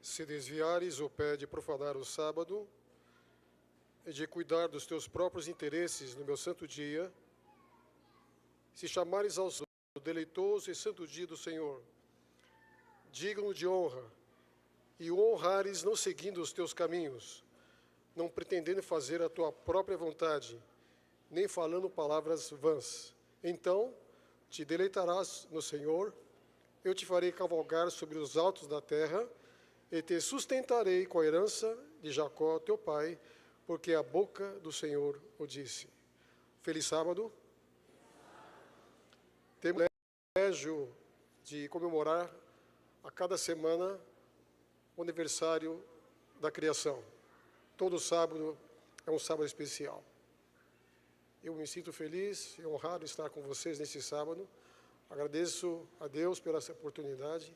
Se desviares o pé de profanar o sábado e de cuidar dos teus próprios interesses no meu santo dia, se chamares ao deleitoso e santo dia do Senhor, digno de honra, e o honrares não seguindo os teus caminhos, não pretendendo fazer a tua própria vontade, nem falando palavras vãs, então te deleitarás no Senhor, eu te farei cavalgar sobre os altos da terra, e te sustentarei com a herança de Jacó, teu pai, porque a boca do Senhor o disse. Feliz sábado. Temos o privilégio de comemorar a cada semana o aniversário da criação. Todo sábado é um sábado especial. Eu me sinto feliz e honrado em estar com vocês nesse sábado. Agradeço a Deus pela essa oportunidade.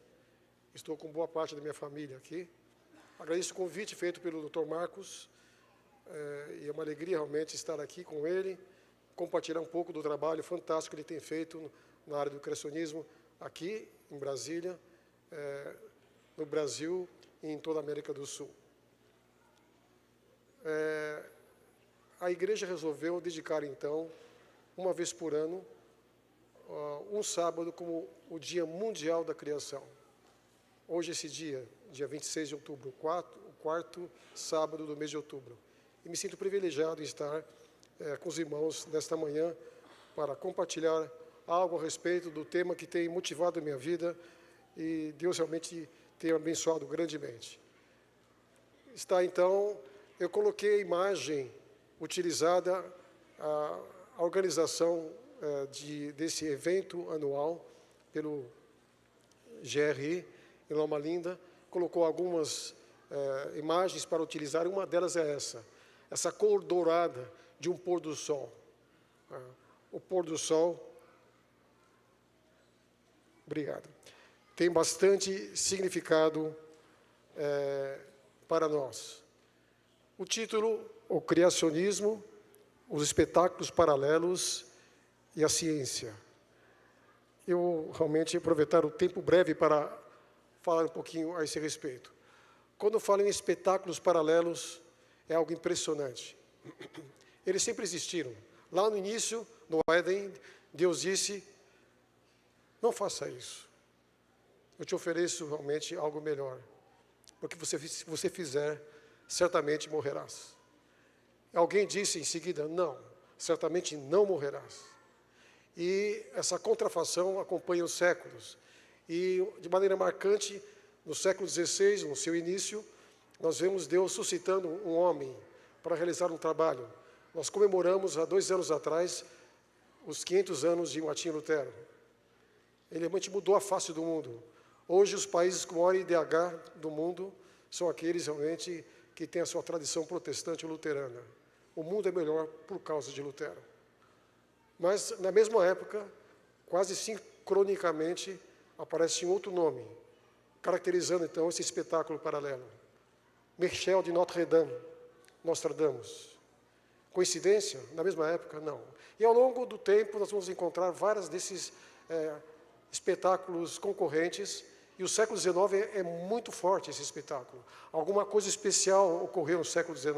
Estou com boa parte da minha família aqui. Agradeço o convite feito pelo Dr. Marcos. E é uma alegria realmente estar aqui com ele, compartilhar um pouco do trabalho fantástico que ele tem feito na área do criacionismo aqui em Brasília, no Brasil e em toda a América do Sul. A igreja resolveu dedicar, então, uma vez por ano, um sábado como o Dia Mundial da Criação. Hoje, esse dia 26 de outubro, o quarto sábado do mês de outubro. E me sinto privilegiado em estar com os irmãos nesta manhã para compartilhar algo a respeito do tema que tem motivado a minha vida e Deus realmente tem abençoado grandemente. Então, eu coloquei a imagem utilizada, a organização desse evento anual pelo GRI, em Loma Linda, colocou algumas imagens para utilizar, uma delas é essa cor dourada de um pôr do sol. O pôr do sol, obrigado, tem bastante significado para nós. O título, o criacionismo, os espetáculos paralelos e a ciência. Eu realmente aproveitar o tempo breve para falar um pouquinho a esse respeito. Quando eu falo em espetáculos paralelos, é algo impressionante. Eles sempre existiram. Lá no início, no Éden, Deus disse, não faça isso. Eu te ofereço realmente algo melhor. Porque se você fizer, certamente morrerás. Alguém disse em seguida, não, certamente não morrerás. E essa contrafação acompanha os séculos. E, de maneira marcante, no século XVI, no seu início, nós vemos Deus suscitando um homem para realizar um trabalho. Nós comemoramos, há 2 anos atrás, os 500 anos de Martim Lutero. Ele realmente mudou a face do mundo. Hoje, os países com maior IDH do mundo são aqueles, realmente, que têm a sua tradição protestante luterana. O mundo é melhor por causa de Lutero. Mas, na mesma época, quase sincronicamente, aparece um outro nome, caracterizando, então, esse espetáculo paralelo. Michel de Nostradamus. Coincidência? Na mesma época? Não. E, ao longo do tempo, nós vamos encontrar vários desses espetáculos concorrentes, e o século XIX é muito forte, esse espetáculo. Alguma coisa especial ocorreu no século XIX.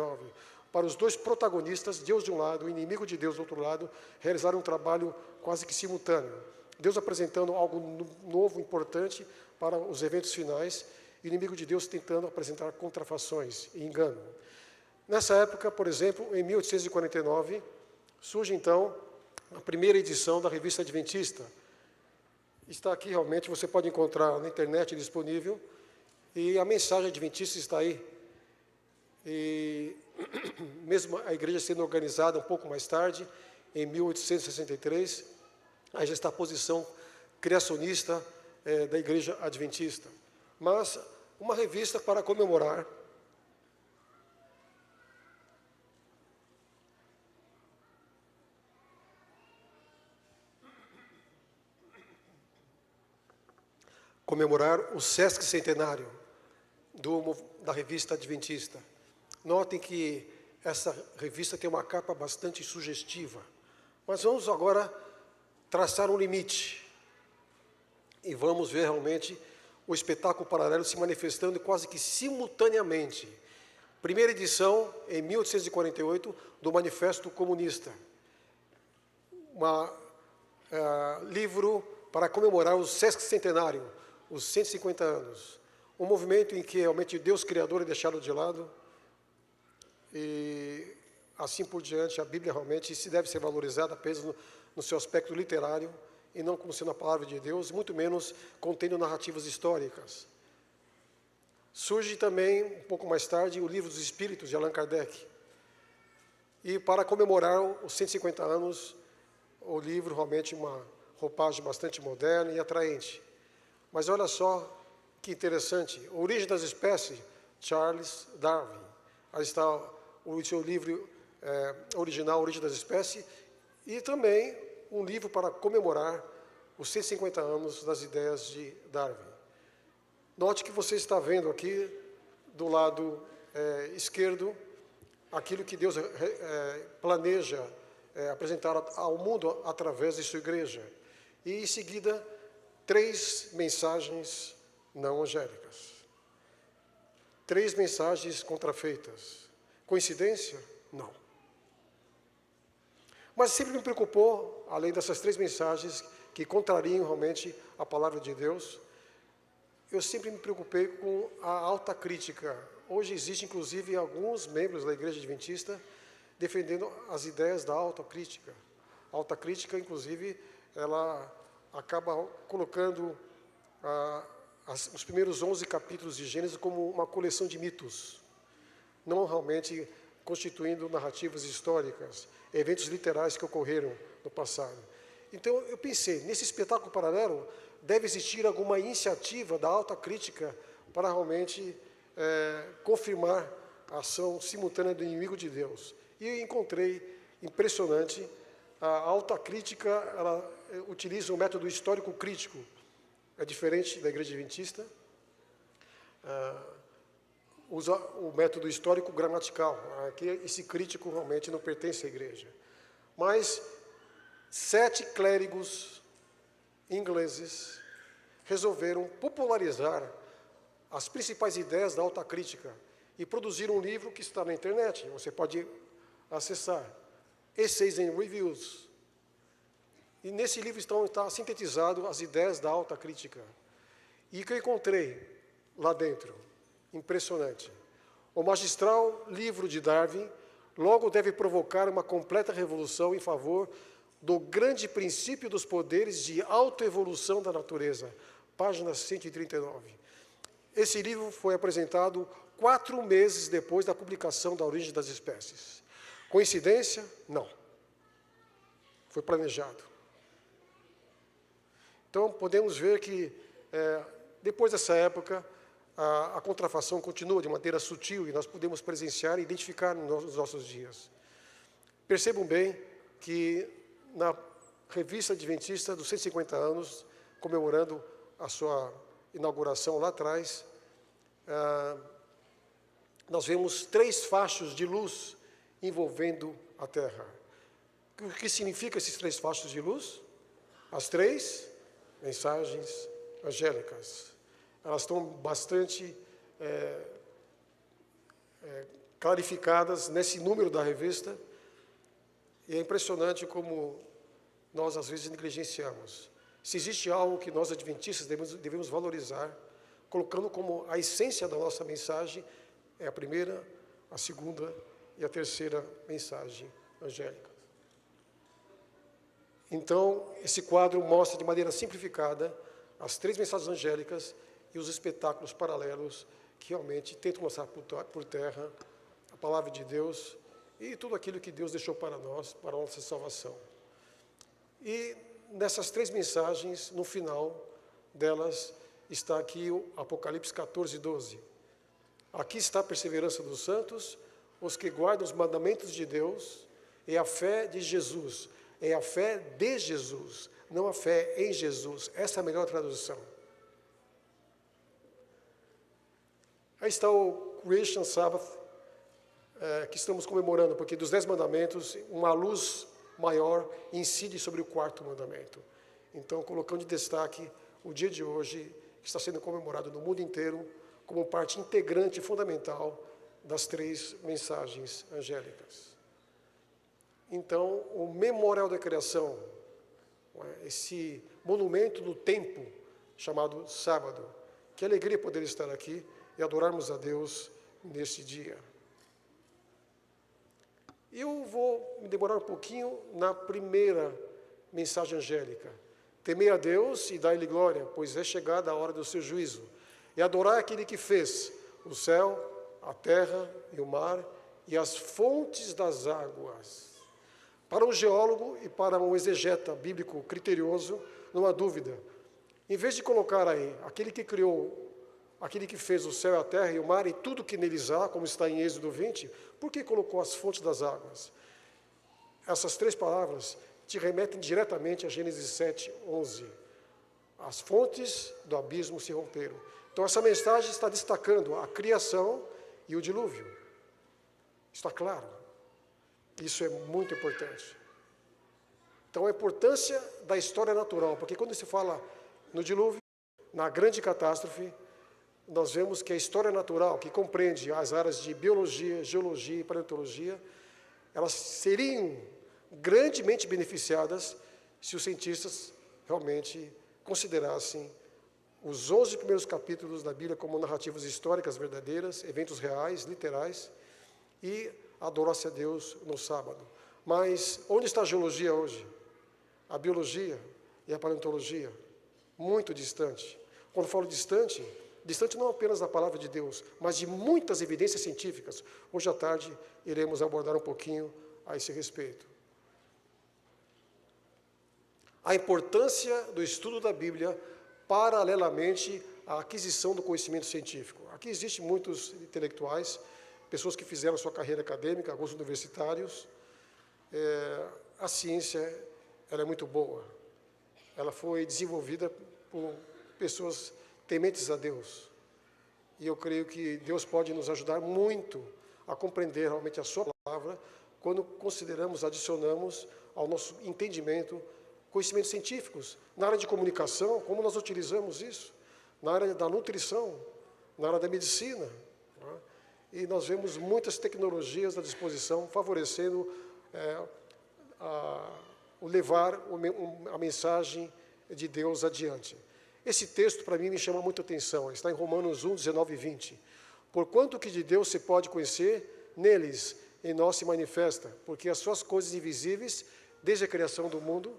Para os dois protagonistas, Deus de um lado, o inimigo de Deus do outro lado, realizaram um trabalho quase que simultâneo. Deus apresentando algo novo, importante para os eventos finais, e o inimigo de Deus tentando apresentar contrafações e engano. Nessa época, por exemplo, em 1849, surge então a primeira edição da Revista Adventista. Está aqui realmente, você pode encontrar na internet disponível, e a mensagem adventista está aí. E mesmo a igreja sendo organizada um pouco mais tarde, em 1863, aí já está a posição criacionista da igreja adventista. Mas uma revista para comemorar o Sesc Centenário da revista adventista. Notem que essa revista tem uma capa bastante sugestiva. Mas vamos agora traçar um limite. E vamos ver realmente o espetáculo paralelo se manifestando quase que simultaneamente. Primeira edição, em 1848, do Manifesto Comunista. Livro para comemorar o sesquicentenário, os 150 anos. Um movimento em que realmente Deus Criador é deixado de lado, e assim por diante. A Bíblia realmente se deve ser valorizada apenas no seu aspecto literário, e não como sendo a palavra de Deus, muito menos contendo narrativas históricas. Surge também, um pouco mais tarde, o Livro dos Espíritos, de Allan Kardec. E para comemorar os 150 anos, o livro realmente uma roupagem bastante moderna e atraente. Mas olha só que interessante, Origem das Espécies, Charles Darwin. Aí está o seu livro original, Origem das Espécies, e também um livro para comemorar os 150 anos das ideias de Darwin. Note que você está vendo aqui, do lado esquerdo, aquilo que Deus planeja apresentar ao mundo através de sua igreja. E, em seguida, 3 mensagens não angélicas. 3 mensagens contrafeitas. Coincidência? Não. Mas sempre me preocupou, além dessas 3 mensagens que contrariam realmente a palavra de Deus, eu sempre me preocupei com a alta crítica. Hoje existe, inclusive, alguns membros da Igreja Adventista defendendo as ideias da alta crítica. A alta crítica, inclusive, ela acaba colocando os primeiros 11 capítulos de Gênesis como uma coleção de mitos, não realmente constituindo narrativas históricas, eventos literais que ocorreram no passado. Então, eu pensei, nesse espetáculo paralelo, deve existir alguma iniciativa da alta crítica para realmente confirmar a ação simultânea do inimigo de Deus. E eu encontrei impressionante, a alta crítica, ela utiliza um método histórico crítico, é diferente da Igreja Adventista, usa o método histórico gramatical, aqui esse crítico realmente não pertence à igreja. Mas 7 clérigos ingleses resolveram popularizar as principais ideias da alta crítica e produziram um livro que está na internet, você pode acessar, Essays and Reviews. E nesse livro está sintetizado as ideias da alta crítica. E o que eu encontrei lá dentro, impressionante. O magistral livro de Darwin logo deve provocar uma completa revolução em favor do grande princípio dos poderes de autoevolução da natureza, página 139. Esse livro foi apresentado 4 meses depois da publicação da Origem das Espécies. Coincidência? Não. Foi planejado. Então, podemos ver que, depois dessa época, a contrafação continua de maneira sutil e nós podemos presenciar e identificar nos nossos dias. Percebam bem que na revista adventista dos 150 anos, comemorando a sua inauguração lá atrás, nós vemos 3 fachos de luz envolvendo a Terra. O que significa esses 3 fachos de luz? As 3 mensagens angélicas. Elas estão bastante clarificadas nesse número da revista, e é impressionante como nós, às vezes, negligenciamos. Se existe algo que nós, adventistas, devemos valorizar, colocando como a essência da nossa mensagem, é a primeira, a segunda e a terceira mensagem angélica. Então, esse quadro mostra de maneira simplificada as 3 mensagens angélicas e os espetáculos paralelos que realmente tentam lançar por terra a palavra de Deus e tudo aquilo que Deus deixou para nós, para a nossa salvação. E nessas 3 mensagens, no final delas, está aqui o Apocalipse 14, 12. Aqui está a perseverança dos santos, os que guardam os mandamentos de Deus, e a fé de Jesus. É a fé de Jesus, não a fé em Jesus. Essa é a melhor tradução. Aí está o Creation Sabbath, que estamos comemorando, porque dos 10 mandamentos, uma luz maior incide sobre o 4º mandamento. Então, colocando em destaque o dia de hoje, está sendo comemorado no mundo inteiro como parte integrante e fundamental das 3 mensagens angélicas. Então, o memorial da criação, esse monumento do tempo chamado sábado, que alegria poder estar aqui e adorarmos a Deus neste dia. Eu vou me demorar um pouquinho na primeira mensagem angélica. Temei a Deus e dai-lhe glória, pois é chegada a hora do seu juízo. E adorar aquele que fez o céu, a terra e o mar e as fontes das águas. Para um geólogo e para um exegeta bíblico criterioso, não há dúvida. Em vez de colocar aí aquele que criou, aquele que fez o céu, a terra e o mar e tudo que neles há, como está em Êxodo 20, por que colocou as fontes das águas? Essas 3 palavras te remetem diretamente a Gênesis 7, 11. As fontes do abismo se romperam. Então, essa mensagem está destacando a criação e o dilúvio. Está claro. Isso é muito importante. Então, a importância da história natural, porque quando se fala no dilúvio, na grande catástrofe, nós vemos que a história natural, que compreende as áreas de biologia, geologia e paleontologia, elas seriam grandemente beneficiadas se os cientistas realmente considerassem os 11 primeiros capítulos da Bíblia como narrativas históricas verdadeiras, eventos reais, literais, e adorasse a Deus no sábado. Mas onde está a geologia hoje? A biologia e a paleontologia? Muito distante. Quando falo distante, distante não apenas da palavra de Deus, mas de muitas evidências científicas. Hoje à tarde iremos abordar um pouquinho a esse respeito. A importância do estudo da Bíblia paralelamente à aquisição do conhecimento científico. Aqui existem muitos intelectuais, pessoas que fizeram sua carreira acadêmica, alguns universitários. A ciência, ela é muito boa. Ela foi desenvolvida por pessoas tementes a Deus. E eu creio que Deus pode nos ajudar muito a compreender realmente a sua palavra quando consideramos, adicionamos ao nosso entendimento conhecimentos científicos, na área de comunicação, como nós utilizamos isso, na área da nutrição, na área da medicina. Né? E nós vemos muitas tecnologias à disposição, favorecendo o levar a mensagem de Deus adiante. Esse texto, para mim, me chama muita atenção. Está em Romanos 1, 19 e 20. Porquanto que de Deus se pode conhecer, neles em nós se manifesta, porque as suas coisas invisíveis, desde a criação do mundo,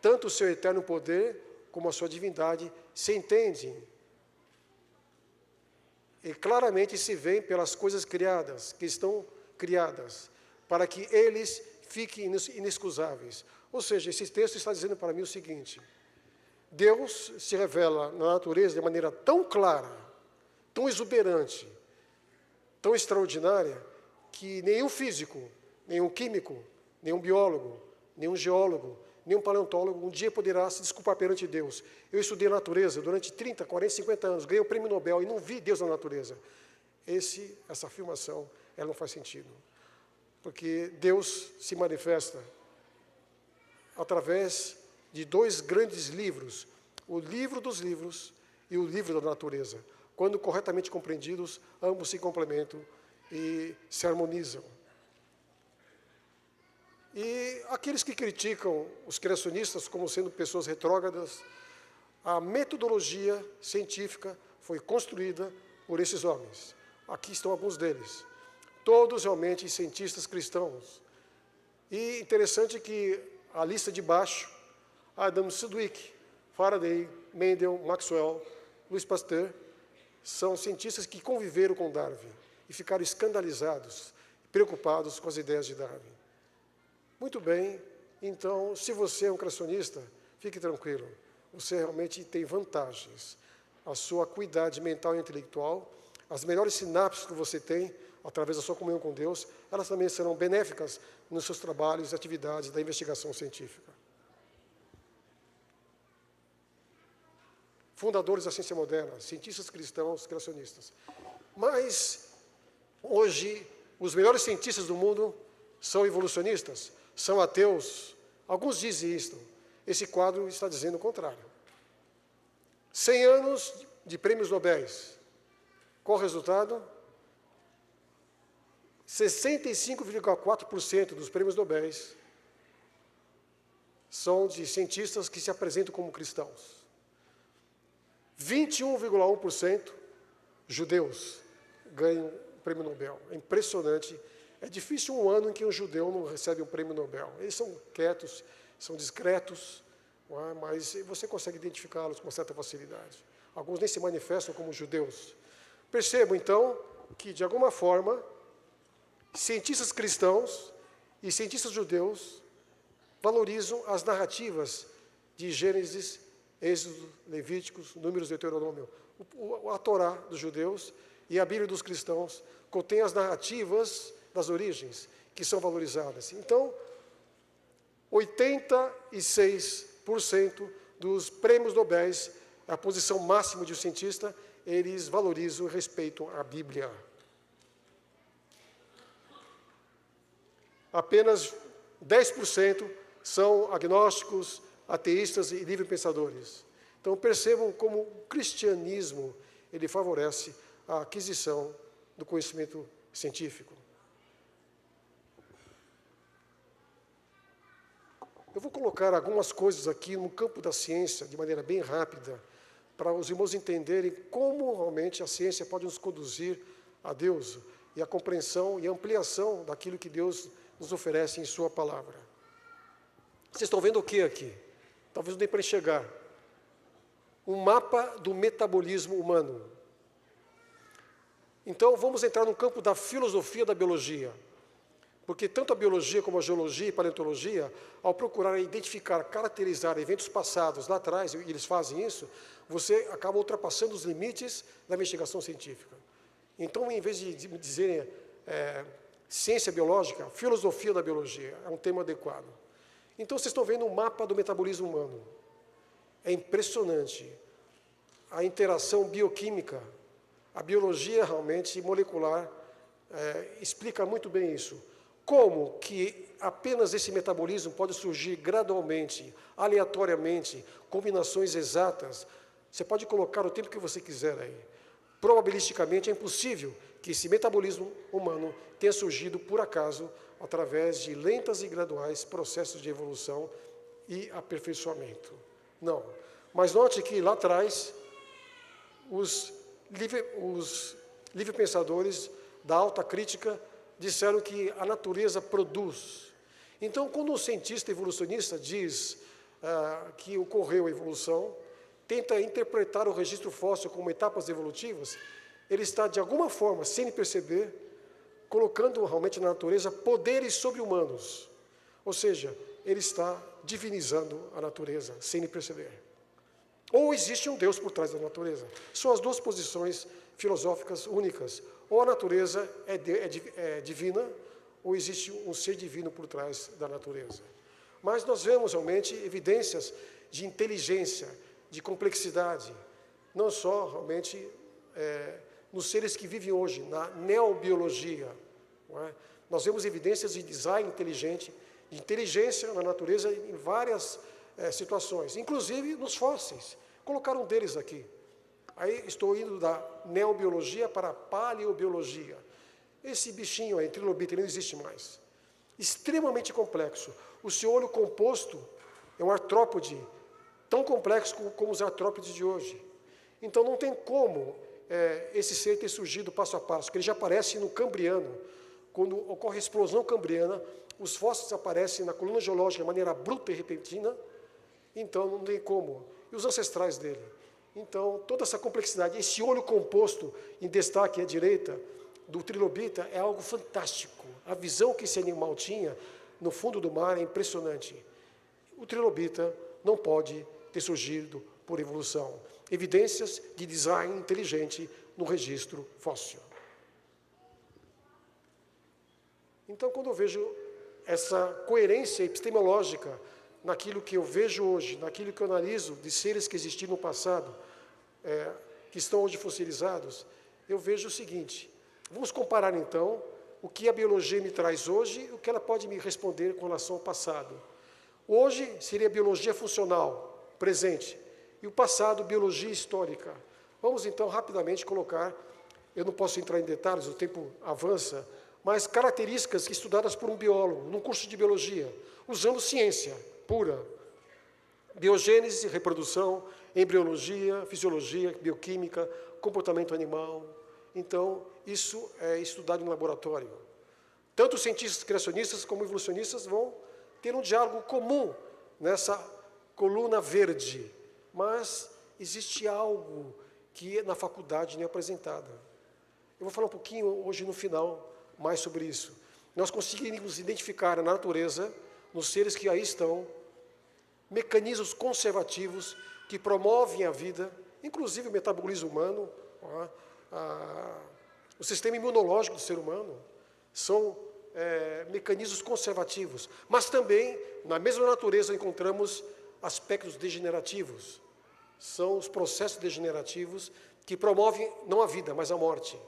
tanto o seu eterno poder como a sua divindade se entendem. E claramente se veem pelas coisas criadas, que estão criadas, para que eles fiquem inexcusáveis. Ou seja, esse texto está dizendo para mim o seguinte: Deus se revela na natureza de maneira tão clara, tão exuberante, tão extraordinária, que nenhum físico, nenhum químico, nenhum biólogo, nenhum geólogo, nenhum paleontólogo um dia poderá se desculpar perante Deus. Eu estudei a natureza durante 30, 40, 50 anos, ganhei o prêmio Nobel e não vi Deus na natureza. Essa afirmação, ela não faz sentido. Porque Deus se manifesta através de 2 grandes livros, o livro dos livros e o livro da natureza. Quando corretamente compreendidos, ambos se complementam e se harmonizam. E aqueles que criticam os criacionistas como sendo pessoas retrógradas, a metodologia científica foi construída por esses homens. Aqui estão alguns deles. Todos realmente cientistas cristãos. E interessante que a lista de baixo, Adam Sedgwick, Faraday, Mendel, Maxwell, Louis Pasteur, são cientistas que conviveram com Darwin e ficaram escandalizados, preocupados com as ideias de Darwin. Muito bem, então, se você é um criacionista, fique tranquilo, você realmente tem vantagens. A sua acuidade mental e intelectual, as melhores sinapses que você tem, através da sua comunhão com Deus, elas também serão benéficas nos seus trabalhos e atividades da investigação científica. Fundadores da ciência moderna, cientistas cristãos, criacionistas. Mas, hoje, os melhores cientistas do mundo são evolucionistas, são ateus. Alguns dizem isto. Esse quadro está dizendo o contrário. 100 anos de prêmios Nobel. Qual o resultado? 65,4% dos prêmios Nobel são de cientistas que se apresentam como cristãos. 21,1% judeus ganham o prêmio Nobel. É impressionante. É difícil um ano em que um judeu não recebe um prêmio Nobel. Eles são quietos, são discretos, mas você consegue identificá-los com certa facilidade. Alguns nem se manifestam como judeus. Percebo, então, que, de alguma forma, cientistas cristãos e cientistas judeus valorizam as narrativas de Gênesis, Êxodo, Levíticos, Números, Deuteronômio. A Torá dos judeus e a Bíblia dos cristãos contém as narrativas das origens, que são valorizadas. Então, 86% dos prêmios Nobel, a posição máxima de um cientista, eles valorizam e respeitam a Bíblia. Apenas 10% são agnósticos, ateístas e livre-pensadores. Então, percebam como o cristianismo ele favorece a aquisição do conhecimento científico. Eu vou colocar algumas coisas aqui no campo da ciência, de maneira bem rápida, para os irmãos entenderem como realmente a ciência pode nos conduzir a Deus e a compreensão e a ampliação daquilo que Deus nos oferece em sua palavra. Vocês estão vendo o que aqui? Talvez não dê para enxergar. Um mapa do metabolismo humano. Então, vamos entrar no campo da filosofia da biologia. Porque tanto a biologia como a geologia e a paleontologia, ao procurar identificar, caracterizar eventos passados lá atrás, e eles fazem isso, você acaba ultrapassando os limites da investigação científica. Então, em vez de dizerem ciência biológica, filosofia da biologia, é um termo adequado. Então, vocês estão vendo um mapa do metabolismo humano. É impressionante a interação bioquímica. A biologia realmente molecular explica muito bem isso. Como que apenas esse metabolismo pode surgir gradualmente, aleatoriamente, combinações exatas. Você pode colocar o tempo que você quiser aí. Probabilisticamente é impossível que esse metabolismo humano tenha surgido por acaso através de lentas e graduais processos de evolução e aperfeiçoamento. Não. Mas note que lá atrás, os livre-pensadores da alta crítica disseram que a natureza produz. Então, quando um cientista evolucionista diz que ocorreu a evolução, tenta interpretar o registro fóssil como etapas evolutivas, ele está, de alguma forma, sem perceber, colocando realmente na natureza poderes sobre-humanos. Ou seja, ele está divinizando a natureza, sem perceber. Ou existe um Deus por trás da natureza. São as duas posições filosóficas únicas. Ou a natureza é divina, ou existe um ser divino por trás da natureza. Mas nós vemos realmente evidências de inteligência, de complexidade, não só realmente nos seres que vivem hoje, na neobiologia. Não é? Nós vemos evidências de design inteligente, de inteligência na natureza em várias situações, inclusive nos fósseis. Colocaram um deles aqui. Aí estou indo da neobiologia para a paleobiologia. Esse bichinho aí, trilobita, não existe mais. Extremamente complexo. O seu olho composto é um artrópode, tão complexo como os artrópodes de hoje. Então não tem como esse ser ter surgido passo a passo, porque ele já aparece no Cambriano. Quando ocorre a explosão cambriana, os fósseis aparecem na coluna geológica de maneira bruta e repentina, então não tem como. E os ancestrais dele. Então, toda essa complexidade, esse olho composto em destaque à direita do trilobita é algo fantástico. A visão que esse animal tinha no fundo do mar é impressionante. O trilobita não pode ter surgido por evolução. Evidências de design inteligente no registro fóssil. Então, quando eu vejo essa coerência epistemológica naquilo que eu vejo hoje, naquilo que eu analiso de seres que existiram no passado, que estão hoje fossilizados, eu vejo o seguinte: vamos comparar então o que a biologia me traz hoje e o que ela pode me responder com relação ao passado. Hoje seria a biologia funcional, presente, E o passado, biologia histórica. Vamos então rapidamente colocar, eu não posso entrar em detalhes, o tempo avança, mas características estudadas por um biólogo, num curso de biologia, usando ciência pura. Biogênese, reprodução, embriologia, fisiologia, bioquímica, comportamento animal. Então, isso é estudado em laboratório. Tanto os cientistas criacionistas como evolucionistas vão ter um diálogo comum nessa coluna verde, mas existe algo que na faculdade não é apresentado. Eu vou falar um pouquinho hoje no final mais sobre isso. Nós conseguimos identificar na natureza, nos seres que aí estão, mecanismos conservativos que promovem a vida, inclusive o metabolismo humano, o sistema imunológico do ser humano, são mecanismos conservativos. Mas também, na mesma natureza, encontramos aspectos degenerativos. São os processos degenerativos que promovem não a vida, mas a morte.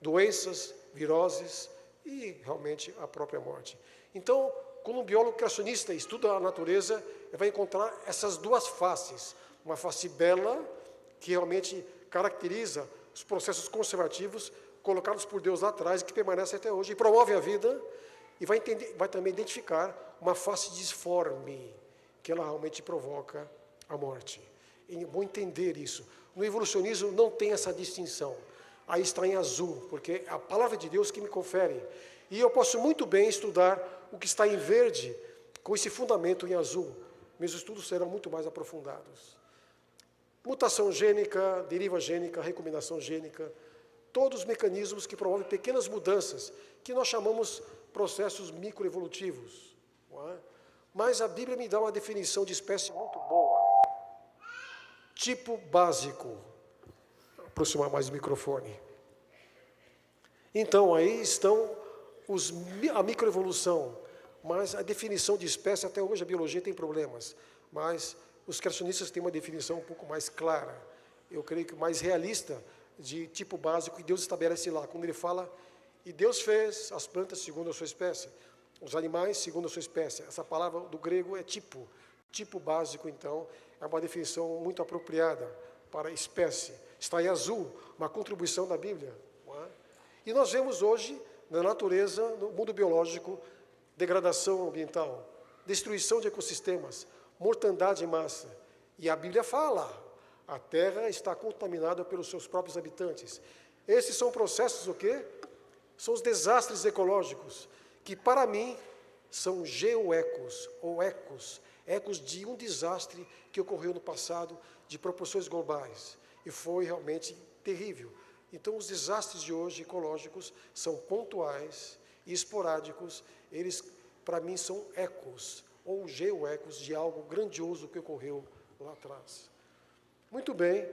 Doenças, viroses e, realmente, a própria morte. Então, quando um biólogo criacionista estuda a natureza, ele vai encontrar essas duas faces. Uma face bela, que realmente caracteriza os processos conservativos colocados por Deus lá atrás e que permanecem até hoje, e promove a vida, e vai também identificar uma face disforme, que ela realmente provoca a morte. E é bom entender isso. No evolucionismo não tem essa distinção. Aí está em azul, porque é a palavra de Deus que me confere. E eu posso muito bem estudar o que está em verde, com esse fundamento em azul. Meus estudos serão muito mais aprofundados. Mutação gênica, deriva gênica, recombinação gênica, todos os mecanismos que promovem pequenas mudanças, que nós chamamos processos microevolutivos. Não é? Mas a Bíblia me dá uma definição de espécie muito boa. Tipo básico. Vou aproximar mais o microfone. Então, aí estão a microevolução, mas a definição de espécie, até hoje a biologia tem problemas, mas os criacionistas têm uma definição um pouco mais clara, eu creio que mais realista, de tipo básico, e Deus estabelece lá, quando ele fala, e Deus fez as plantas segundo a sua espécie, os animais segundo a sua espécie. Essa palavra do grego é tipo básico, então, é uma definição muito apropriada para espécie. Está em azul, uma contribuição da Bíblia. Não é? E nós vemos hoje, na natureza, no mundo biológico, degradação ambiental, destruição de ecossistemas, mortandade em massa. E a Bíblia fala, a Terra está contaminada pelos seus próprios habitantes. Esses são processos o quê? São os desastres ecológicos, que para mim são geoecos, ou ecos de um desastre que ocorreu no passado, de proporções globais, e foi realmente terrível. Então, os desastres de hoje ecológicos são pontuais e esporádicos, eles, para mim, são ecos, ou geoecos, de algo grandioso que ocorreu lá atrás. Muito bem,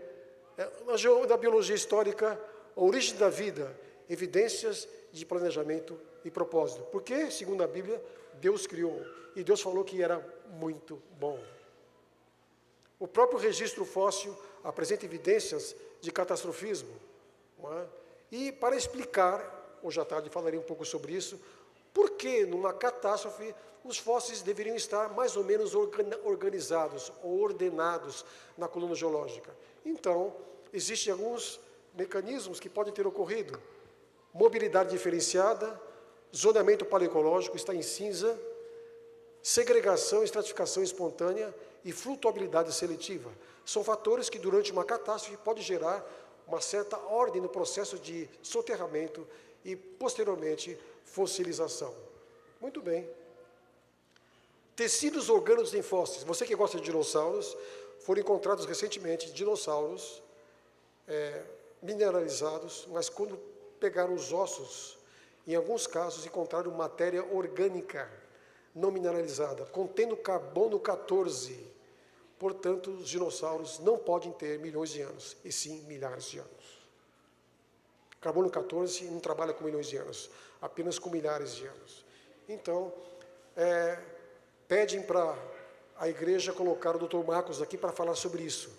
na biologia histórica, a origem da vida, evidências de planejamento e propósito. Porque, segundo a Bíblia, Deus criou, e Deus falou que era muito bom. O próprio registro fóssil apresenta evidências de catastrofismo. Não é? E para explicar, hoje à tarde falarei um pouco sobre isso, por que numa catástrofe os fósseis deveriam estar mais ou menos organizados ou ordenados na coluna geológica. Então, existem alguns mecanismos que podem ter ocorrido. Mobilidade diferenciada, zoneamento paleoecológico está em cinza, segregação e estratificação espontânea e flutuabilidade seletiva. São fatores que, durante uma catástrofe, podem gerar uma certa ordem no processo de soterramento e, posteriormente, fossilização. Muito bem. Tecidos orgânicos em fósseis. Você que gosta de dinossauros, foram encontrados recentemente dinossauros mineralizados, mas quando pegaram os ossos, em alguns casos encontraram matéria orgânica não mineralizada, contendo carbono 14. Portanto, os dinossauros não podem ter milhões de anos, e sim milhares de anos. Carbono 14 não trabalha com milhões de anos, apenas com milhares de anos. Então, pedem para a igreja colocar o Dr. Marcos aqui para falar sobre isso.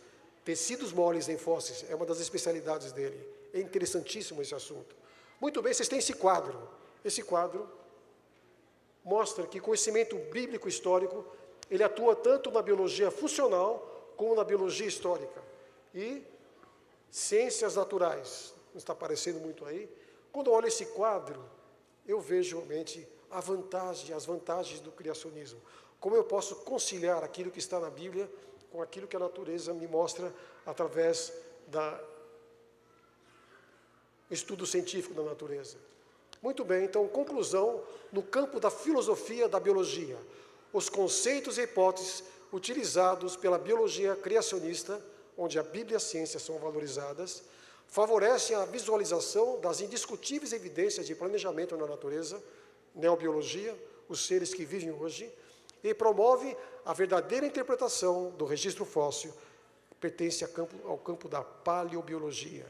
Tecidos moles em fósseis é uma das especialidades dele. É interessantíssimo esse assunto. Muito bem, vocês têm esse quadro. Esse quadro mostra que conhecimento bíblico histórico, ele atua tanto na biologia funcional, como na biologia histórica e ciências naturais. Não está aparecendo muito aí. Quando eu olho esse quadro, eu vejo realmente as vantagens do criacionismo. Como eu posso conciliar aquilo que está na Bíblia com aquilo que a natureza me mostra através do estudo científico da natureza. Muito bem, então, conclusão, no campo da filosofia da biologia, os conceitos e hipóteses utilizados pela biologia criacionista, onde a Bíblia e a ciência são valorizadas, favorecem a visualização das indiscutíveis evidências de planejamento na natureza, neobiologia, os seres que vivem hoje, e promove a verdadeira interpretação do registro fóssil, pertence ao campo da paleobiologia.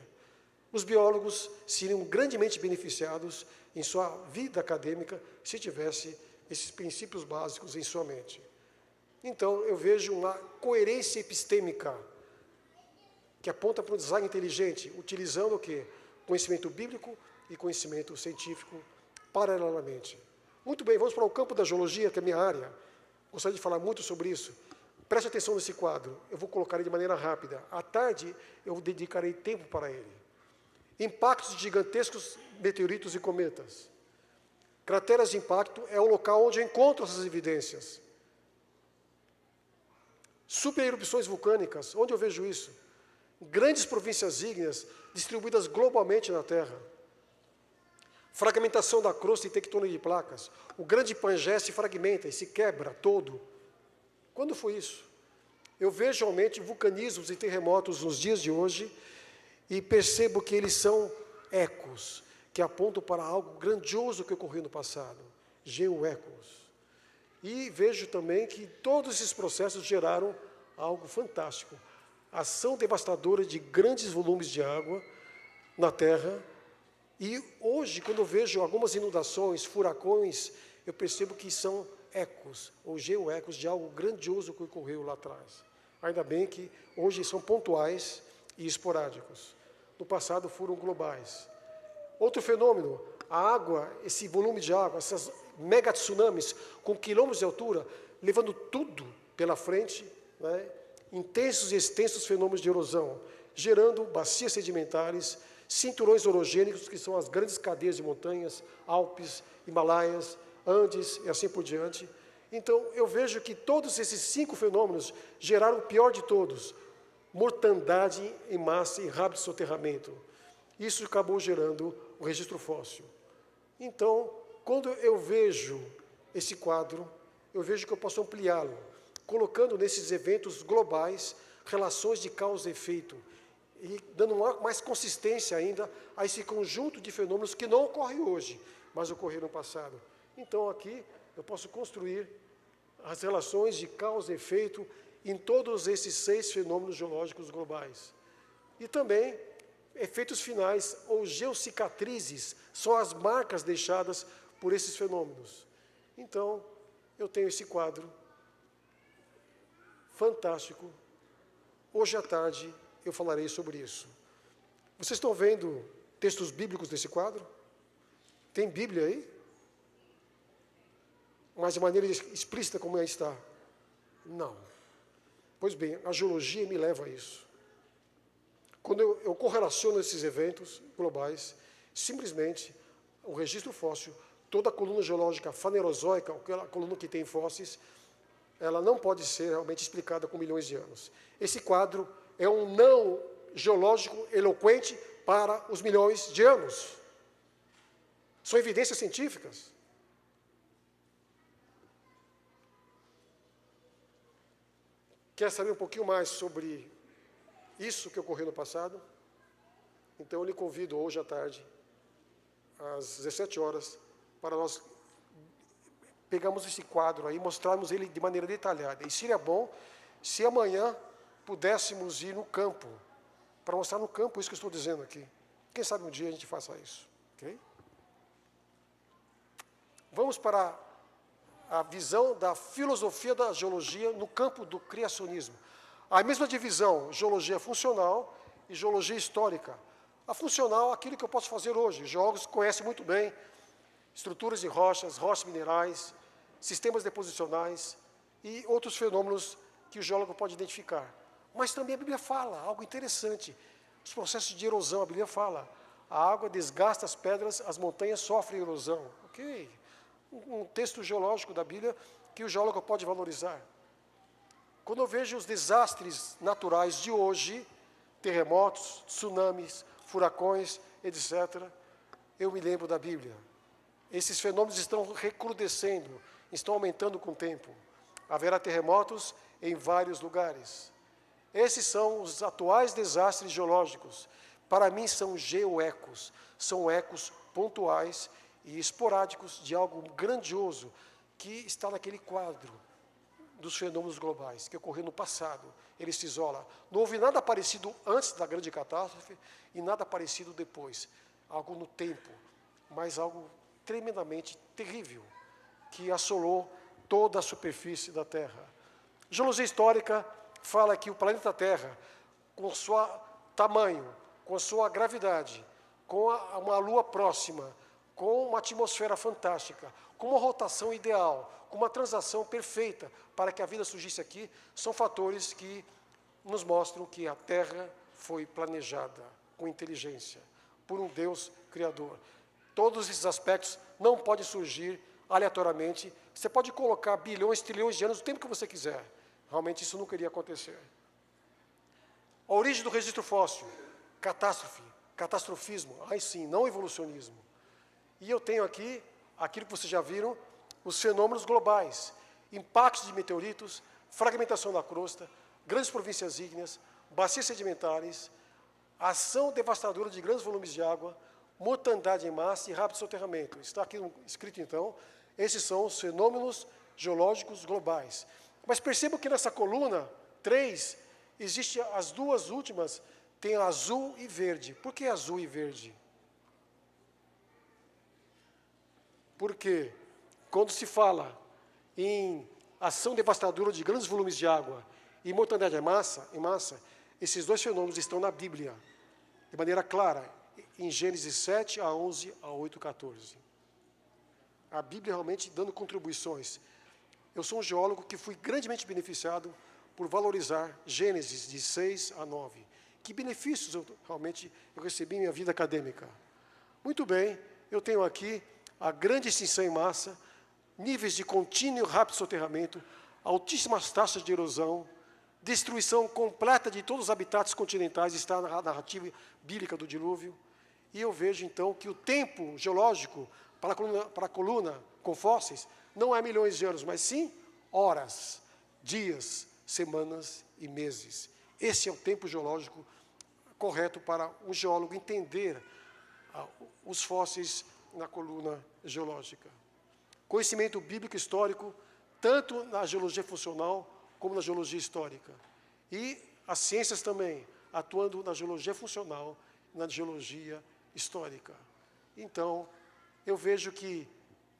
Os biólogos seriam grandemente beneficiados em sua vida acadêmica se tivesse esses princípios básicos em sua mente. Então, eu vejo uma coerência epistêmica que aponta para um design inteligente, utilizando o quê? Conhecimento bíblico e conhecimento científico paralelamente. Muito bem, vamos para o campo da geologia, que é a minha área. Gostaria de falar muito sobre isso. Preste atenção nesse quadro, eu vou colocar ele de maneira rápida. À tarde, eu dedicarei tempo para ele. Impactos de gigantescos meteoritos e cometas. Crateras de impacto é o local onde eu encontro essas evidências. Supererupções vulcânicas, onde eu vejo isso? Grandes províncias ígneas distribuídas globalmente na Terra. Fragmentação da crosta e tectônica de placas. O grande Pangé se fragmenta e se quebra todo. Quando foi isso? Eu vejo realmente vulcanismos e terremotos nos dias de hoje e percebo que eles são ecos, que apontam para algo grandioso que ocorreu no passado. Geoecos. E vejo também que todos esses processos geraram algo fantástico. Ação devastadora de grandes volumes de água na Terra. E hoje, quando eu vejo algumas inundações, furacões, eu percebo que são ecos, ou geoecos, de algo grandioso que ocorreu lá atrás. Ainda bem que hoje são pontuais e esporádicos. No passado foram globais. Outro fenômeno, a água, esse volume de água, essas mega tsunamis com quilômetros de altura, levando tudo pela frente, né? Intensos e extensos fenômenos de erosão, gerando bacias sedimentares, cinturões orogênicos, que são as grandes cadeias de montanhas, Alpes, Himalaias, Andes e assim por diante. Então, eu vejo que todos esses 5 fenômenos geraram o pior de todos, mortandade em massa e rápido soterramento. Isso acabou gerando o registro fóssil. Então, quando eu vejo esse quadro, eu vejo que eu posso ampliá-lo, colocando nesses eventos globais relações de causa e efeito, e dando mais consistência ainda a esse conjunto de fenômenos que não ocorrem hoje, mas ocorreram no passado. Então, aqui, eu posso construir as relações de causa e efeito em todos esses 6 fenômenos geológicos globais. E também, efeitos finais ou geocicatrizes são as marcas deixadas por esses fenômenos. Então, eu tenho esse quadro fantástico. Hoje à tarde eu falarei sobre isso. Vocês estão vendo textos bíblicos desse quadro? Tem Bíblia aí? Mas de maneira explícita como aí está? Não. Pois bem, a geologia me leva a isso. Quando eu correlaciono esses eventos globais, simplesmente o registro fóssil, toda a coluna geológica fanerozoica, aquela coluna que tem fósseis, ela não pode ser realmente explicada com milhões de anos. Esse quadro é um não geológico eloquente para os milhões de anos. São evidências científicas. Quer saber um pouquinho mais sobre isso que ocorreu no passado? Então, eu lhe convido hoje à tarde, às 17 horas, para nós pegarmos esse quadro aí, mostrarmos ele de maneira detalhada. E seria bom se amanhã pudéssemos ir no campo, para mostrar no campo isso que eu estou dizendo aqui. Quem sabe um dia a gente faça isso. Okay? Vamos para a visão da filosofia da geologia no campo do criacionismo. A mesma divisão, geologia funcional e geologia histórica. A funcional, aquilo que eu posso fazer hoje. Os geólogos conhecem muito bem estruturas de rochas, rochas minerais, sistemas deposicionais e outros fenômenos que o geólogo pode identificar. Mas também a Bíblia fala algo interessante. Os processos de erosão, a Bíblia fala. A água desgasta as pedras, as montanhas sofrem erosão. Ok. Um texto geológico da Bíblia que o geólogo pode valorizar. Quando eu vejo os desastres naturais de hoje, terremotos, tsunamis, furacões, etc., eu me lembro da Bíblia. Esses fenômenos estão recrudescendo, estão aumentando com o tempo. Haverá terremotos em vários lugares. Esses são os atuais desastres geológicos. Para mim, são geoecos. São ecos pontuais e esporádicos de algo grandioso que está naquele quadro dos fenômenos globais, que ocorreu no passado. Ele se isola. Não houve nada parecido antes da grande catástrofe e nada parecido depois. Algo no tempo, mas algo tremendamente terrível, que assolou toda a superfície da Terra. Geologia histórica fala que o planeta Terra, com seu tamanho, com sua gravidade, com uma lua próxima, com uma atmosfera fantástica, com uma rotação ideal, com uma transação perfeita para que a vida surgisse aqui, são fatores que nos mostram que a Terra foi planejada com inteligência, por um Deus Criador. Todos esses aspectos não podem surgir aleatoriamente. Você pode colocar bilhões, trilhões de anos, o tempo que você quiser. Realmente isso nunca iria acontecer. A origem do registro fóssil, catástrofe, catastrofismo, aí sim, não evolucionismo. E eu tenho aqui, aquilo que vocês já viram, os fenômenos globais, impactos de meteoritos, fragmentação da crosta, grandes províncias ígneas, bacias sedimentares, ação devastadora de grandes volumes de água, mortandade em massa e rápido soterramento. Está aqui escrito, então, esses são os fenômenos geológicos globais. Mas percebam que nessa coluna 3, existem as duas últimas, tem azul e verde. Por que azul e verde? Porque quando se fala em ação devastadora de grandes volumes de água e mortandade em massa, esses dois fenômenos estão na Bíblia, de maneira clara, em Gênesis 7, a 11, a 8, 14. A Bíblia realmente dando contribuições. Eu sou um geólogo que fui grandemente beneficiado por valorizar Gênesis de 6 a 9. Que benefícios eu recebi em minha vida acadêmica. Muito bem, eu tenho aqui a grande extinção em massa, níveis de contínuo e rápido soterramento, altíssimas taxas de erosão, destruição completa de todos os habitats continentais, está na narrativa bíblica do dilúvio. E eu vejo, então, que o tempo geológico para a coluna com fósseis não é milhões de anos, mas sim horas, dias, semanas e meses. Esse é o tempo geológico correto para um geólogo entender os fósseis na coluna geológica. Conhecimento bíblico histórico, tanto na geologia funcional como na geologia histórica. E as ciências também, atuando na geologia funcional e na geologia histórica. Então, eu vejo que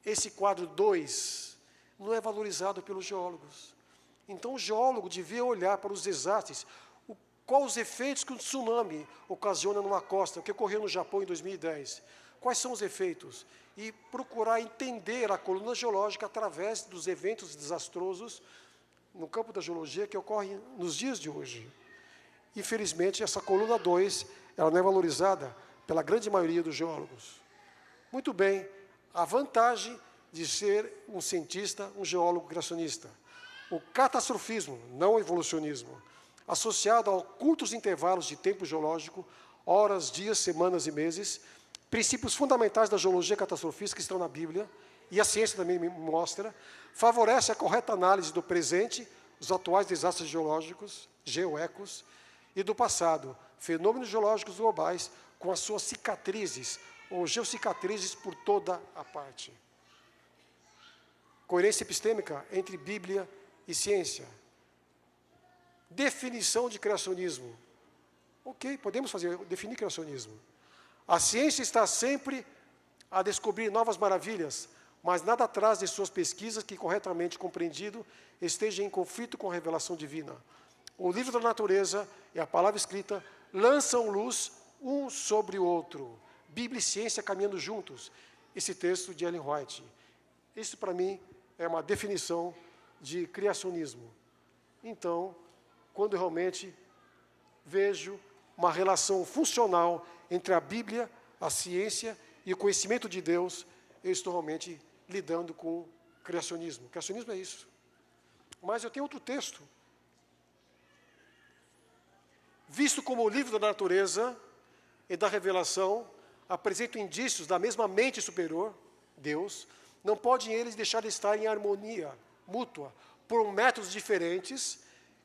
esse quadro 2 não é valorizado pelos geólogos. Então, o geólogo devia olhar para os desastres, quais os efeitos que o tsunami ocasiona numa costa, o que ocorreu no Japão em 2010. Quais são os efeitos? E procurar entender a coluna geológica através dos eventos desastrosos no campo da geologia que ocorrem nos dias de hoje. Infelizmente, essa coluna 2, ela não é valorizada pela grande maioria dos geólogos. Muito bem, a vantagem de ser um cientista, um geólogo criacionista. O catastrofismo, não o evolucionismo, associado a curtos intervalos de tempo geológico, horas, dias, semanas e meses, princípios fundamentais da geologia catastrofista que estão na Bíblia, e a ciência também me mostra, favorece a correta análise do presente, os atuais desastres geológicos, geoecos, e do passado, fenômenos geológicos globais, com as suas cicatrizes, ou geocicatrizes por toda a parte. Coerência epistêmica entre Bíblia e ciência. Definição de criacionismo. Ok, podemos definir criacionismo. A ciência está sempre a descobrir novas maravilhas, mas nada atrás de suas pesquisas que, corretamente compreendido, esteja em conflito com a revelação divina. O livro da natureza e a palavra escrita lançam luz um sobre o outro. Bíblia e ciência caminhando juntos. Esse texto de Ellen White. Isso, para mim, é uma definição de criacionismo. Então, quando realmente vejo uma relação funcional entre a Bíblia, a ciência e o conhecimento de Deus, eu estou realmente lidando com criacionismo. Criacionismo é isso. Mas eu tenho outro texto. Visto como o livro da natureza e da revelação apresentam indícios da mesma mente superior, Deus, não podem eles deixar de estar em harmonia mútua, por métodos diferentes,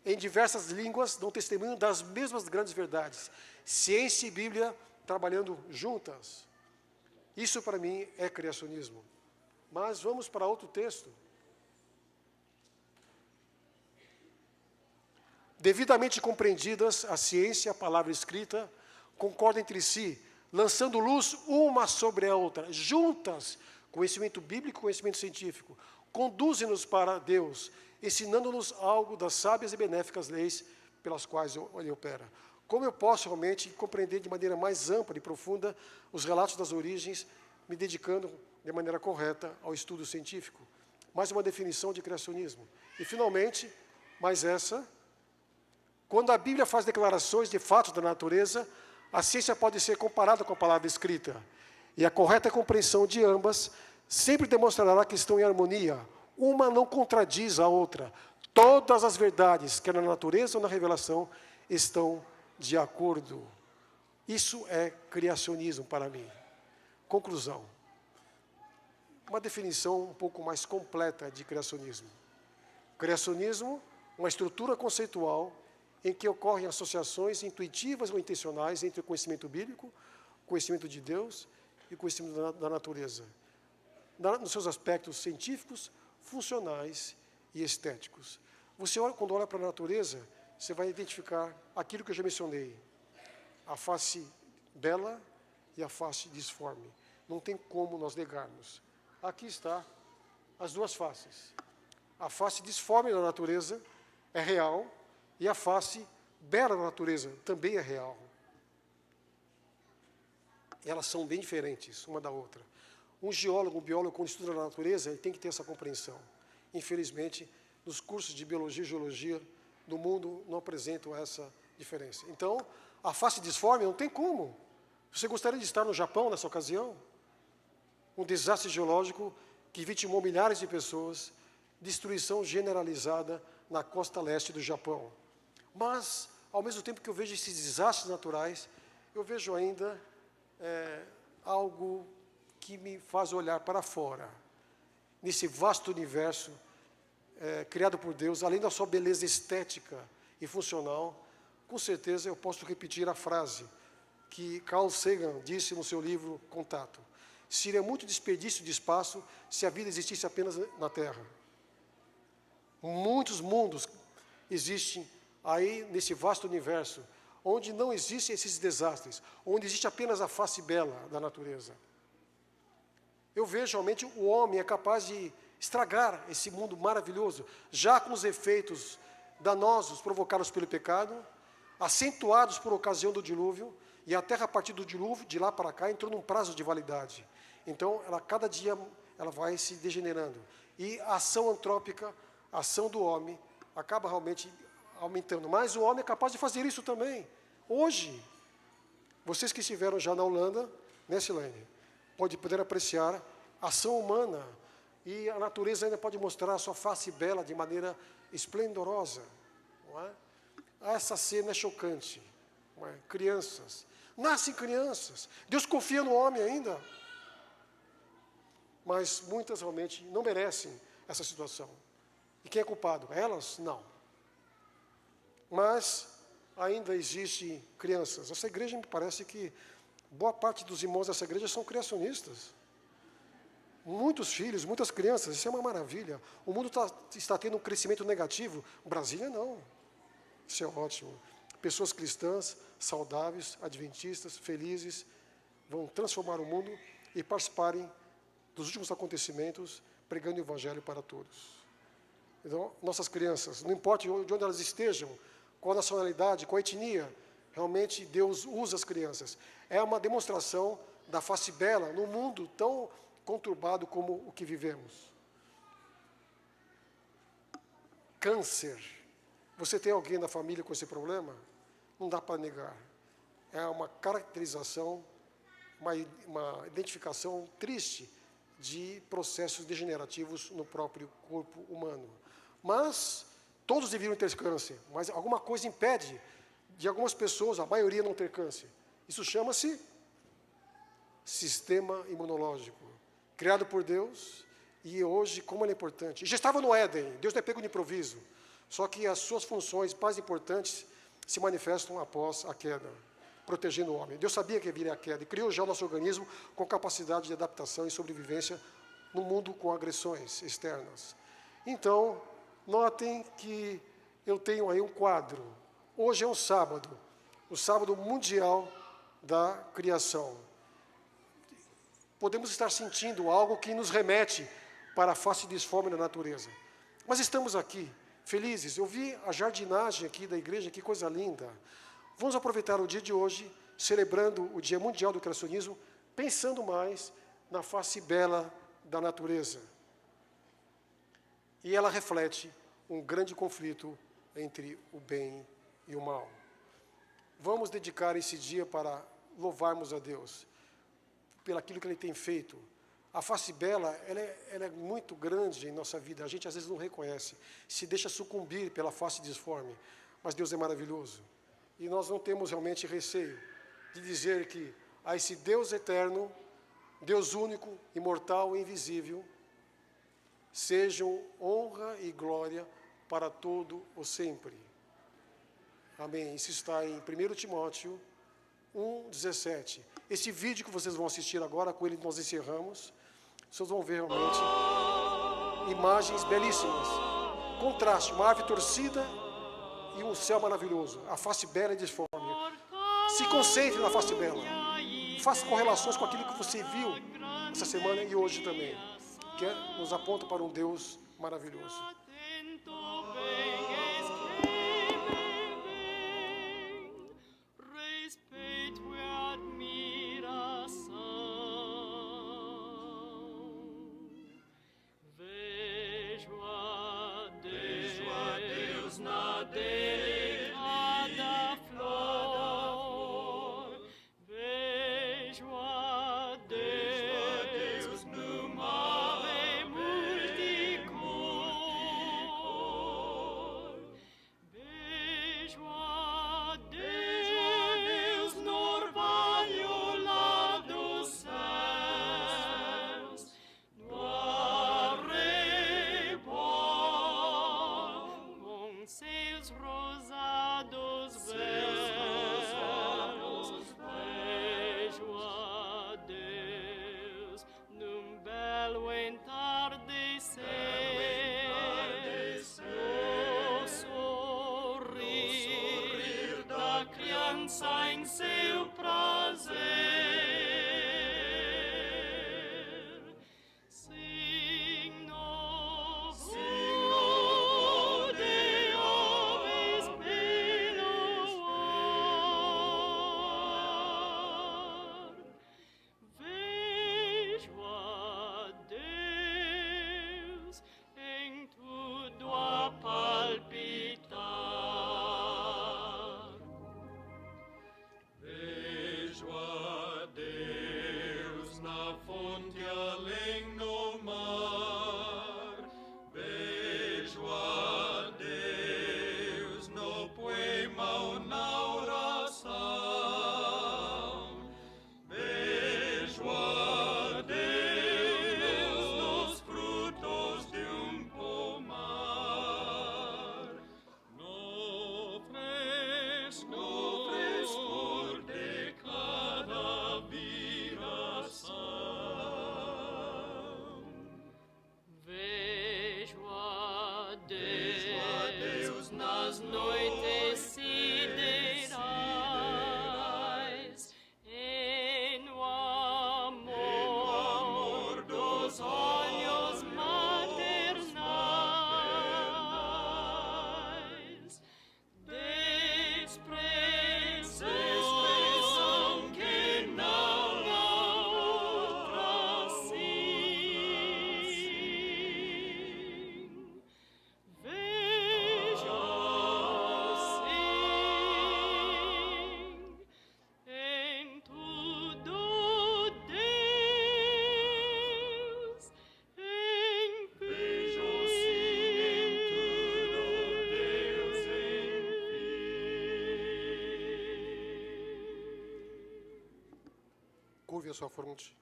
em diversas línguas, dão testemunho das mesmas grandes verdades. Ciência e Bíblia trabalhando juntas. Isso, para mim, é criacionismo. Mas vamos para outro texto. Devidamente compreendidas, a ciência e a palavra escrita concordam entre si, lançando luz uma sobre a outra, juntas, conhecimento bíblico e conhecimento científico, conduzem-nos para Deus, ensinando-nos algo das sábias e benéficas leis pelas quais ele opera. Como eu posso realmente compreender de maneira mais ampla e profunda os relatos das origens, me dedicando de maneira correta ao estudo científico? Mais uma definição de criacionismo. E, finalmente, mais essa: quando a Bíblia faz declarações de fatos da natureza, a ciência pode ser comparada com a palavra escrita, e a correta compreensão de ambas sempre demonstrará que estão em harmonia. Uma não contradiz a outra. Todas as verdades, quer na natureza ou na revelação, estão de acordo. Isso é criacionismo para mim. Conclusão. Uma definição um pouco mais completa de criacionismo. Criacionismo, uma estrutura conceitual em que ocorrem associações intuitivas ou intencionais entre o conhecimento bíblico, o conhecimento de Deus e o conhecimento da natureza, nos seus aspectos científicos, funcionais e estéticos. Você, quando olha para a natureza, você vai identificar aquilo que eu já mencionei: a face bela e a face disforme. Não tem como nós negarmos. Aqui está as duas faces. A face disforme da natureza é real, e a face bela da natureza também é real. Elas são bem diferentes uma da outra. Um geólogo, um biólogo, quando estuda a natureza, ele tem que ter essa compreensão. Infelizmente, nos cursos de biologia e geologia do mundo não apresentam essa diferença. Então, a face disforme não tem como. Você gostaria de estar no Japão nessa ocasião? Um desastre geológico que vitimou milhares de pessoas, destruição generalizada na costa leste do Japão. Mas, ao mesmo tempo que eu vejo esses desastres naturais, eu vejo ainda algo que me faz olhar para fora, nesse vasto universo criado por Deus, além da sua beleza estética e funcional. Com certeza eu posso repetir a frase que Carl Sagan disse no seu livro Contato: seria muito desperdício de espaço se a vida existisse apenas na Terra. Muitos mundos existem aí nesse vasto universo, onde não existem esses desastres, onde existe apenas a face bela da natureza. Eu vejo realmente o homem é capaz de estragar esse mundo maravilhoso, já com os efeitos danosos provocados pelo pecado, acentuados por ocasião do dilúvio, e a terra, a partir do dilúvio, de lá para cá, entrou num prazo de validade. Então, cada dia, ela vai se degenerando. E a ação antrópica, a ação do homem, acaba realmente aumentando. Mas o homem é capaz de fazer isso também. Hoje, vocês que estiveram já na Holanda, né, Silene, poder apreciar a ação humana, e a natureza ainda pode mostrar a sua face bela de maneira esplendorosa. Não é? Essa cena é chocante. Não é? Crianças. Nascem crianças. Deus confia no homem ainda. Mas muitas realmente não merecem essa situação. E quem é culpado? Elas? Não. Mas ainda existem crianças. Essa igreja, me parece que boa parte dos irmãos dessa igreja são criacionistas. Muitos filhos, muitas crianças, isso é uma maravilha. O mundo está tendo um crescimento negativo. Brasília não. Isso é ótimo. Pessoas cristãs, saudáveis, adventistas, felizes, vão transformar o mundo e participarem dos últimos acontecimentos, pregando o evangelho para todos. Então, nossas crianças, não importa de onde elas estejam, qual a nacionalidade, qual a etnia, realmente Deus usa as crianças. É uma demonstração da face bela no mundo tão conturbado como o que vivemos. Câncer. Você tem alguém na família com esse problema? não dá para negar. É uma caracterização, uma identificação triste de processos degenerativos no próprio corpo humano. Mas todos deveriam ter câncer, mas alguma coisa impede de algumas pessoas, a maioria, não ter câncer. Isso chama-se sistema imunológico, criado por Deus, e hoje, como ele é importante. Já estava no Éden, Deus não é pego de improviso, só que as suas funções mais importantes se manifestam após a queda, protegendo o homem. Deus sabia que viria a queda e criou já o nosso organismo com capacidade de adaptação e sobrevivência no mundo com agressões externas. Então, notem que eu tenho aí um quadro. Hoje é um sábado, o sábado mundial da criação. Podemos estar sentindo algo que nos remete para a face disforme da natureza. Mas estamos aqui, felizes. Eu vi a jardinagem aqui da igreja, que coisa linda. Vamos aproveitar o dia de hoje, celebrando o Dia Mundial do Criacionismo, pensando mais na face bela da natureza. E ela reflete um grande conflito entre o bem e o mal. Vamos dedicar esse dia para louvarmos a Deus pelo aquilo que Ele tem feito. A face bela, ela é muito grande em nossa vida, a gente às vezes não reconhece, se deixa sucumbir pela face disforme, mas Deus é maravilhoso. E nós não temos realmente receio de dizer que a esse Deus eterno, Deus único, imortal e invisível, sejam honra e glória para todo o sempre. Amém. Isso está em 1 Timóteo 1,17. Esse vídeo que vocês vão assistir agora, com ele nós encerramos, vocês vão ver realmente imagens belíssimas. Contraste, uma árvore torcida e um céu maravilhoso. A face bela e disforme. Se concentre na face bela. Faça correlações com aquilo que você viu essa semana e hoje também, que nos aponta para um Deus maravilhoso. Rosados véus, vejo a curve a sua fronte.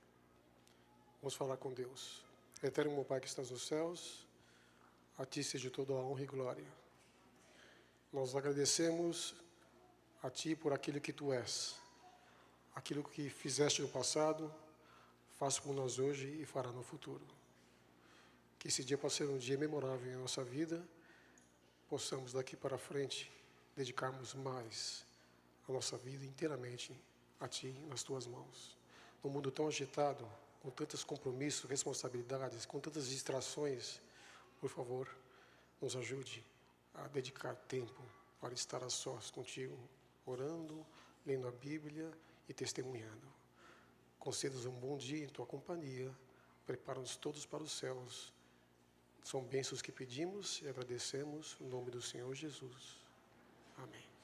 Vamos falar com Deus. Eterno meu Pai que estás nos céus, a Ti seja toda a honra e glória. Nós agradecemos a Ti por aquilo que Tu és. Aquilo que fizeste no passado, faz por nós hoje e fará no futuro. Que esse dia possa ser um dia memorável em nossa vida, possamos daqui para frente dedicarmos mais a nossa vida inteiramente a Ti, nas Tuas mãos. Num mundo tão agitado, com tantos compromissos, responsabilidades, com tantas distrações, por favor, nos ajude a dedicar tempo para estar a sós contigo, orando, lendo a Bíblia e testemunhando. Conceda-nos um bom dia em Tua companhia, prepara-nos todos para os céus. São bênçãos que pedimos e agradecemos, no nome do Senhor Jesus. Amém.